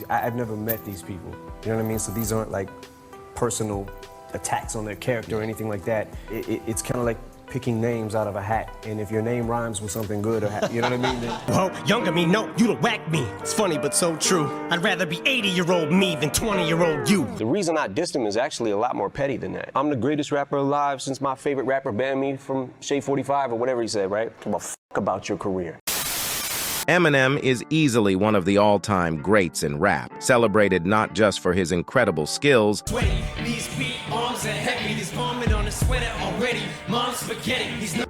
I've never met these people. You know what I mean? So these aren't like personal attacks on their character or anything like that. It's kind of like picking names out of a hat, and if your name rhymes with something good, or you know what I mean? Whoa, younger me, no, you don't whack me. It's funny, but so true. I'd rather be 80-year-old me than 20-year-old you. The reason I dissed him is actually a lot more petty than that. I'm the greatest rapper alive since my favorite rapper banned me from Shade 45 or whatever he said, right? Give a f about your career. Eminem is easily one of the all-time greats in rap, celebrated not just for his incredible skills,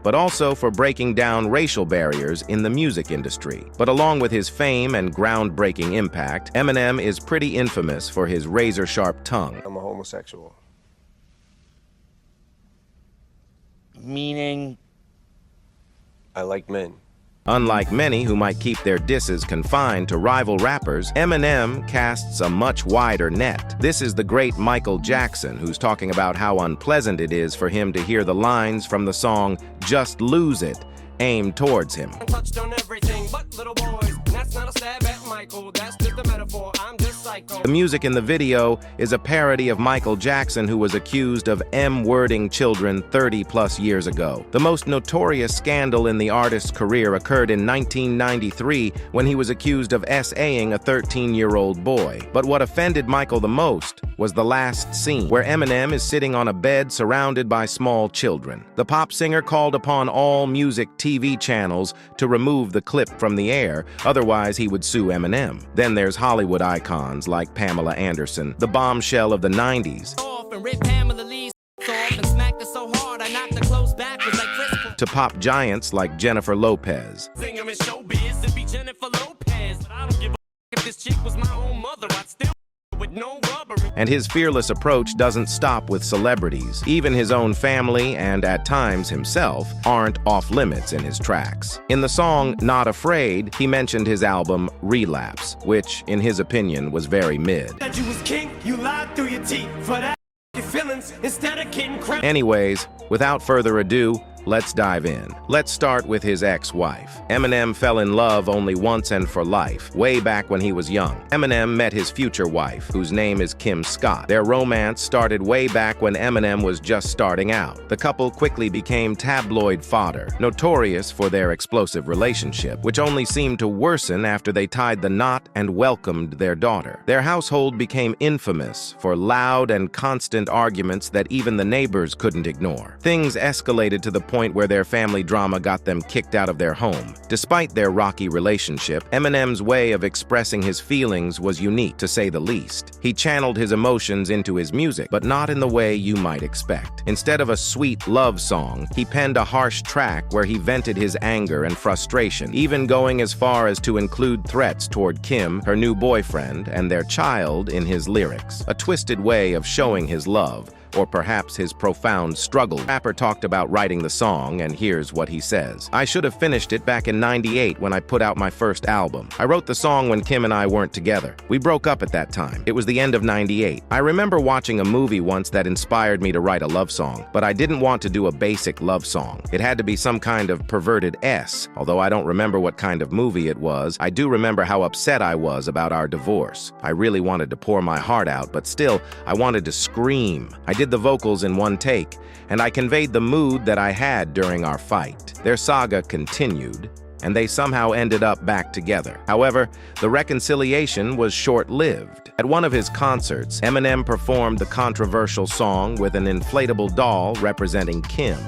but also for breaking down racial barriers in the music industry. But along with his fame and groundbreaking impact, Eminem is pretty infamous for his razor-sharp tongue. I'm a homosexual. Meaning? I like men. Unlike many who might keep their disses confined to rival rappers, Eminem casts a much wider net. This is the great Michael Jackson, who's talking about how unpleasant it is for him to hear the lines from the song "Just Lose It" aimed towards him. Touched on everything but little boys. That's not a stab at Michael, that's just a metaphor. I'm just psycho. The music in the video is a parody of Michael Jackson, who was accused of M-wording children 30-plus years ago. The most notorious scandal in the artist's career occurred in 1993 when he was accused of S.A.ing a 13-year-old boy. But what offended Michael the most was the last scene, where Eminem is sitting on a bed surrounded by small children. The pop singer called upon all music TV channels to remove the clip from the air, otherwise he would sue Eminem. Then there's Hollywood icons like Pamela Anderson, the bombshell of the 90s, to pop giants like Jennifer Lopez. And his fearless approach doesn't stop with celebrities. Even his own family, and at times himself, aren't off limits in his tracks. In the song Not Afraid, he mentioned his album Relapse, which, in his opinion, was very mid. That you was king, you lied through your teeth. For that, your feelings, instead of getting credit. Anyways, without further ado, let's dive in. Let's start with his ex-wife. Eminem fell in love only once and for life, way back when he was young. Eminem met his future wife, whose name is Kim Scott. Their romance started way back when Eminem was just starting out. The couple quickly became tabloid fodder, notorious for their explosive relationship, which only seemed to worsen after they tied the knot and welcomed their daughter. Their household became infamous for loud and constant arguments that even the neighbors couldn't ignore. Things escalated to the point where their family drama got them kicked out of their home. Despite their rocky relationship, Eminem's way of expressing his feelings was unique, to say the least. He channeled his emotions into his music, but not in the way you might expect. Instead of a sweet love song, he penned a harsh track where he vented his anger and frustration, even going as far as to include threats toward Kim, her new boyfriend, and their child in his lyrics. A twisted way of showing his love, or perhaps his profound struggle. The rapper talked about writing the song, and here's what he says. "I should have finished it back in '98 when I put out my first album. I wrote the song when Kim and I weren't together. We broke up at that time. It was the end of '98. I remember watching a movie once that inspired me to write a love song, but I didn't want to do a basic love song. It had to be some kind of perverted S. Although I don't remember what kind of movie it was, I do remember how upset I was about our divorce. I really wanted to pour my heart out, but still, I wanted to scream. I did the vocals in one take, and I conveyed the mood that I had during our fight." Their saga continued, and they somehow ended up back together. However, the reconciliation was short-lived. At one of his concerts, Eminem performed the controversial song with an inflatable doll representing Kim,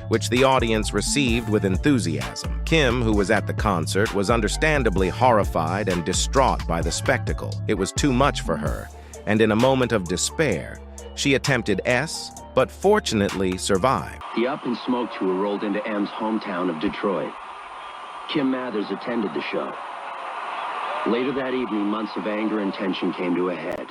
which the audience received with enthusiasm. Kim, who was at the concert, was understandably horrified and distraught by the spectacle. It was too much for her, and in a moment of despair, she attempted S, but fortunately survived. The Up in Smoke tour rolled into M's hometown of Detroit. Kim Mathers attended the show. Later that evening, months of anger and tension came to a head.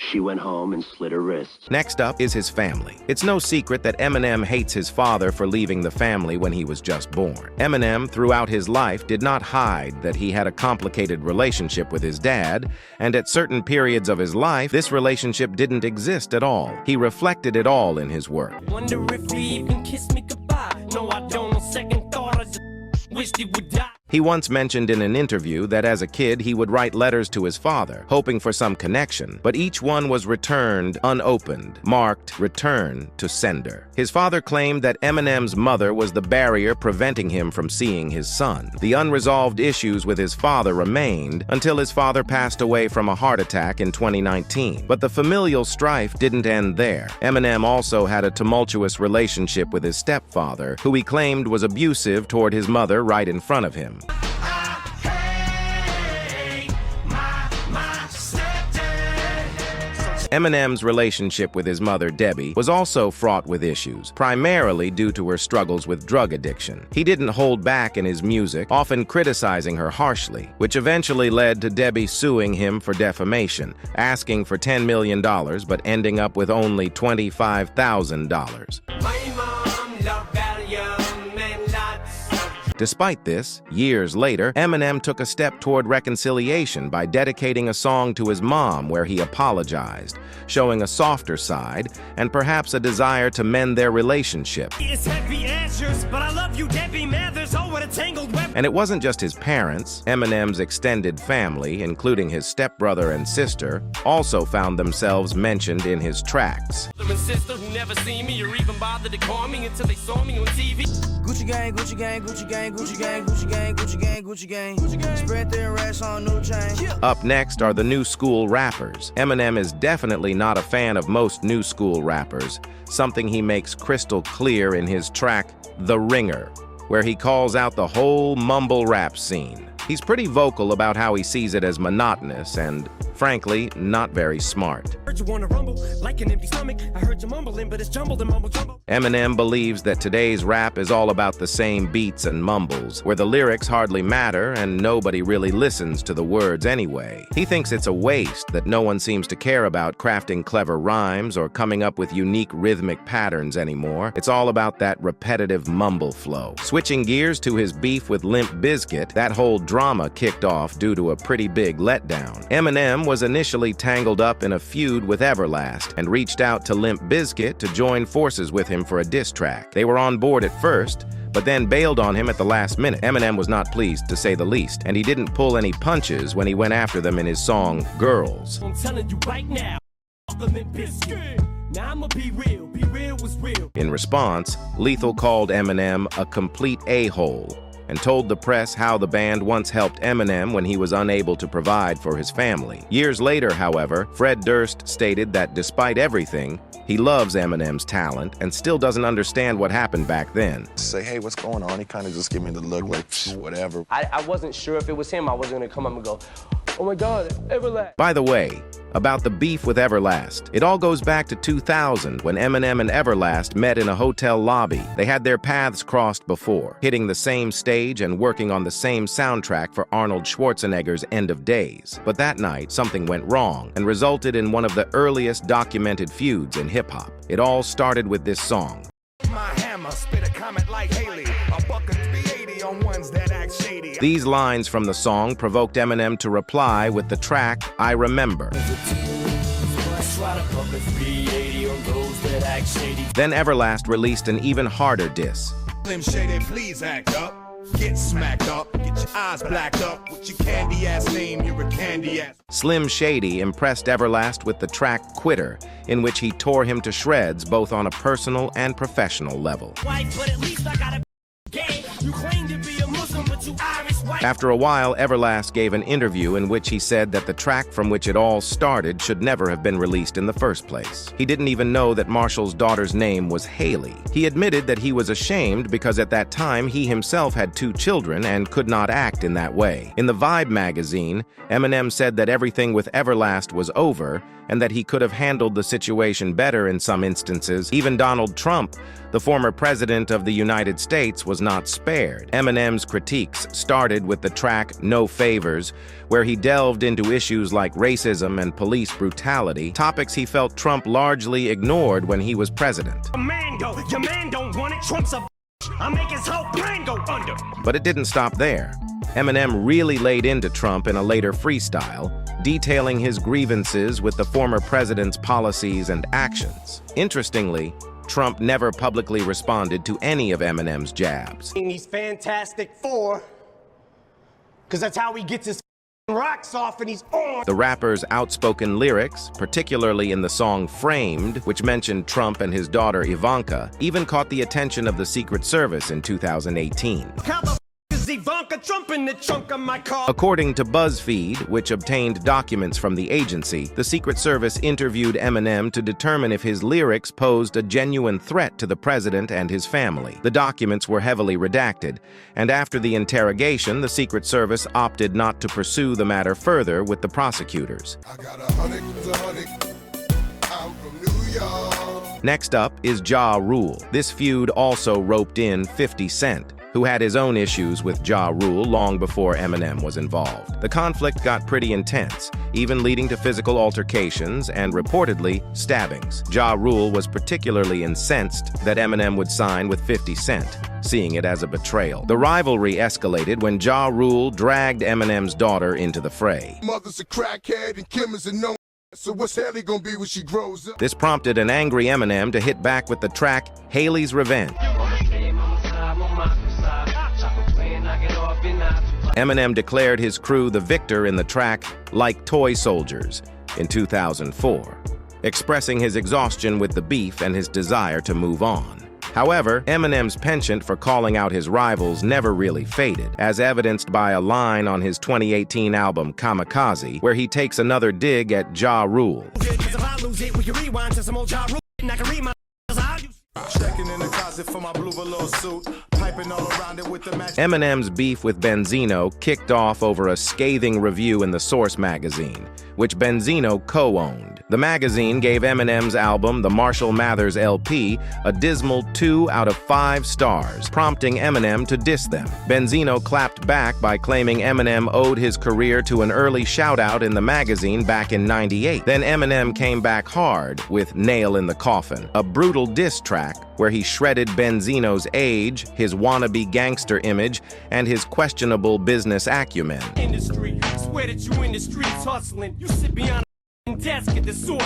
She went home and slit her wrists. Next up is his family. It's no secret that Eminem hates his father for leaving the family when he was just born. Eminem, throughout his life, did not hide that he had a complicated relationship with his dad, and at certain periods of his life, this relationship didn't exist at all. He reflected it all in his work. Wonder if he even kissed me goodbye. No, I don't. No second thought, I just wished he would die. He once mentioned in an interview that as a kid he would write letters to his father, hoping for some connection, but each one was returned unopened, marked "Return to Sender." His father claimed that Eminem's mother was the barrier preventing him from seeing his son. The unresolved issues with his father remained until his father passed away from a heart attack in 2019. But the familial strife didn't end there. Eminem also had a tumultuous relationship with his stepfather, who he claimed was abusive toward his mother right in front of him. Eminem's relationship with his mother, Debbie, was also fraught with issues, primarily due to her struggles with drug addiction. He didn't hold back in his music, often criticizing her harshly, which eventually led to Debbie suing him for defamation, asking for $10 million, but ending up with only $25,000. Despite this, years later, Eminem took a step toward reconciliation by dedicating a song to his mom where he apologized, showing a softer side and perhaps a desire to mend their relationship. It's heavy answers, but I love you, Debbie Mathers. Oh, what a tangled web. And it wasn't just his parents. Eminem's extended family, including his stepbrother and sister, also found themselves mentioned in his tracks. Sister who never seen me or even bothered to call me until they saw me on TV. Gucci gang, Gucci gang, Gucci gang, Gucci gang, Gucci gang, Gucci gang, Gucci gang. Spread their racks on new chain. Up next are the new school rappers. Eminem is definitely not a fan of most new school rappers, something he makes crystal clear in his track, The Ringer, where he calls out the whole mumble rap scene. He's pretty vocal about how he sees it as monotonous and, frankly, not very smart. Heard you wanna rumble like an empty stomach. I heard you mumbling, but it's jumbled and mumble jumble. Eminem believes that today's rap is all about the same beats and mumbles, where the lyrics hardly matter and nobody really listens to the words anyway. He thinks it's a waste that no one seems to care about crafting clever rhymes or coming up with unique rhythmic patterns anymore. It's all about that repetitive mumble flow. Switching gears to his beef with Limp Bizkit, that whole drama kicked off due to a pretty big letdown. Eminem was initially tangled up in a feud with Everlast and reached out to Limp Bizkit to join forces with him for a diss track. They were on board at first, but then bailed on him at the last minute. Eminem was not pleased, to say the least, and he didn't pull any punches when he went after them in his song, Girls. I'm telling you right now, the Limp Bizkit. Now I'ma be real was real. In response, Lethal called Eminem a complete a-hole and told the press how the band once helped Eminem when he was unable to provide for his family. Years later, however, Fred Durst stated that despite everything, he loves Eminem's talent and still doesn't understand what happened back then. Say, hey, what's going on? He kind of just gave me the look like, whatever. I wasn't sure if it was him. I wasn't gonna come up and go, oh my God, Everlast. By the way, about the beef with Everlast, it all goes back to 2000 when Eminem and Everlast met in a hotel lobby. They had their paths crossed before, hitting the same stage and working on the same soundtrack for Arnold Schwarzenegger's End of Days. But that night, something went wrong and resulted in one of the earliest documented feuds in hip-hop. It all started with this song. My hammer, spit a comment like Haley, a buck of 380 on ones that act shady. These lines from the song provoked Eminem to reply with the track, I Remember. Then Everlast released an even harder diss. Slim Shady, please act up. Get smacked up, get your eyes blacked up. With your candy ass name, you're a candy ass. Slim Shady impressed Everlast with the track Quitter, in which he tore him to shreds both on a personal and professional level. After a while, Everlast gave an interview in which he said that the track from which it all started should never have been released in the first place. He didn't even know that Marshall's daughter's name was Haley. He admitted that he was ashamed because at that time he himself had 2 children and could not act in that way. In the Vibe magazine, Eminem said that everything with Everlast was over and that he could have handled the situation better in some instances. Even Donald Trump, the former president of the United States, was not spared. Eminem's critiques started with the track No Favors, where he delved into issues like racism and police brutality, topics he felt Trump largely ignored when he was president. Your man don't want it, Trump's a I'll make his whole brain go under. But it didn't stop there. Eminem really laid into Trump in a later freestyle, detailing his grievances with the former president's policies and actions. Interestingly, Trump never publicly responded to any of Eminem's jabs. These Fantastic Four Because that's how he gets his rocks off and he's on. The rapper's outspoken lyrics, particularly in the song Framed, which mentioned Trump and his daughter Ivanka, even caught the attention of the Secret Service in 2018. How the is Ivanka Trump in the trunk of my car? According to BuzzFeed, which obtained documents from the agency, the Secret Service interviewed Eminem to determine if his lyrics posed a genuine threat to the president and his family. The documents were heavily redacted, and after the interrogation, the Secret Service opted not to pursue the matter further with the prosecutors. I got 100, I'm from New York. Next up is Ja Rule. This feud also roped in 50 Cent, who had his own issues with Ja Rule long before Eminem was involved. The conflict got pretty intense, even leading to physical altercations and, reportedly, stabbings. Ja Rule was particularly incensed that Eminem would sign with 50 Cent, seeing it as a betrayal. The rivalry escalated when Ja Rule dragged Eminem's daughter into the fray. Mother's a crackhead and Kim is a no. So what's Haley gonna be when she grows up? This prompted an angry Eminem to hit back with the track Haley's Revenge. Eminem declared his crew the victor in the track Like Toy Soldiers in 2004, expressing his exhaustion with the beef and his desire to move on. However, Eminem's penchant for calling out his rivals never really faded, as evidenced by a line on his 2018 album Kamikaze, where he takes another dig at Ja Rule. Checking in the closet for my blue velour suit, piping all around it with the match. Eminem's beef with Benzino kicked off over a scathing review in the Source magazine, which Benzino co-owned. The magazine gave Eminem's album, the Marshall Mathers LP, a dismal 2 out of 5 stars, prompting Eminem to diss them. Benzino clapped back by claiming Eminem owed his career to an early shout-out in the magazine back in '98. Then Eminem came back hard with Nail in the Coffin, a brutal diss track where he shredded Benzino's age, his wannabe gangster image, and his questionable business acumen. Industry, swear that you in the streets hustling. You sit behind a desk at the Source.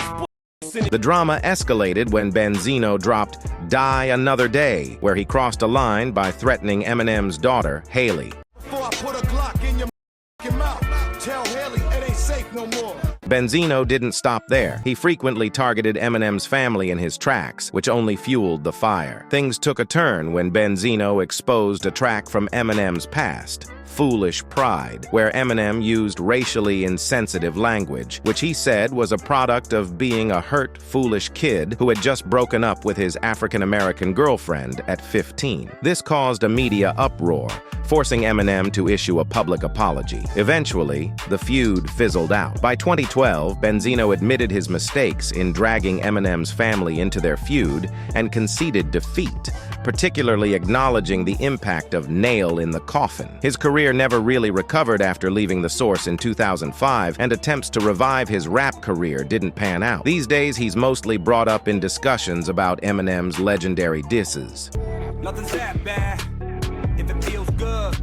The drama escalated when Benzino dropped Die Another Day, where he crossed a line by threatening Eminem's daughter, Haley. Before I put a Glock in your mouth, tell Haley it ain't safe no more. Benzino didn't stop there. He frequently targeted Eminem's family in his tracks, which only fueled the fire. Things took a turn when Benzino exposed a track from Eminem's past, Foolish Pride, where Eminem used racially insensitive language, which he said was a product of being a hurt, foolish kid who had just broken up with his African-American girlfriend at 15. This caused a media uproar, forcing Eminem to issue a public apology. Eventually, the feud fizzled out. By 2012, Benzino admitted his mistakes in dragging Eminem's family into their feud and conceded defeat, particularly acknowledging the impact of Nail in the Coffin. His career never really recovered after leaving the Source in 2005, and attempts to revive his rap career didn't pan out. These days, he's mostly brought up in discussions about Eminem's legendary disses. Nothing's that bad if it feels good.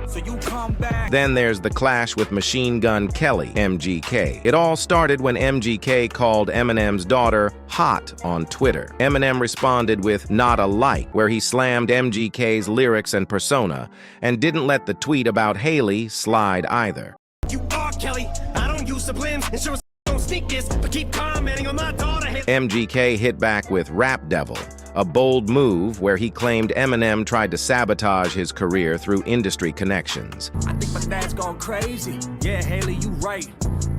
So you come back. Then there's the clash with Machine Gun Kelly, MGK. It all started when MGK called Eminem's daughter hot on Twitter. Eminem responded with Not a Like, where he slammed MGK's lyrics and persona, and didn't let the tweet about Haley slide either. You are Kelly. I don't use sublims. Insurance don't sneak this, but keep commenting on my daughter. MGK hit back with Rap Devil, a bold move where he claimed Eminem tried to sabotage his career through industry connections. I think my dad's gone crazy. Yeah, Haley, you right.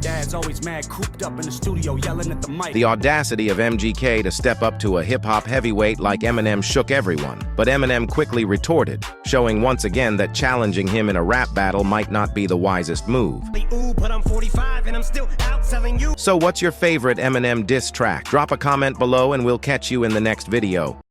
Dad's always mad, cooped up in the studio, yelling at the mic. The audacity of MGK to step up to a hip-hop heavyweight like Eminem shook everyone, but Eminem quickly retorted, showing once again that challenging him in a rap battle might not be the wisest move. Ooh, but I'm 45 and I'm still outselling you. So what's your favorite Eminem diss track? Drop a comment below and we'll catch you in the next video.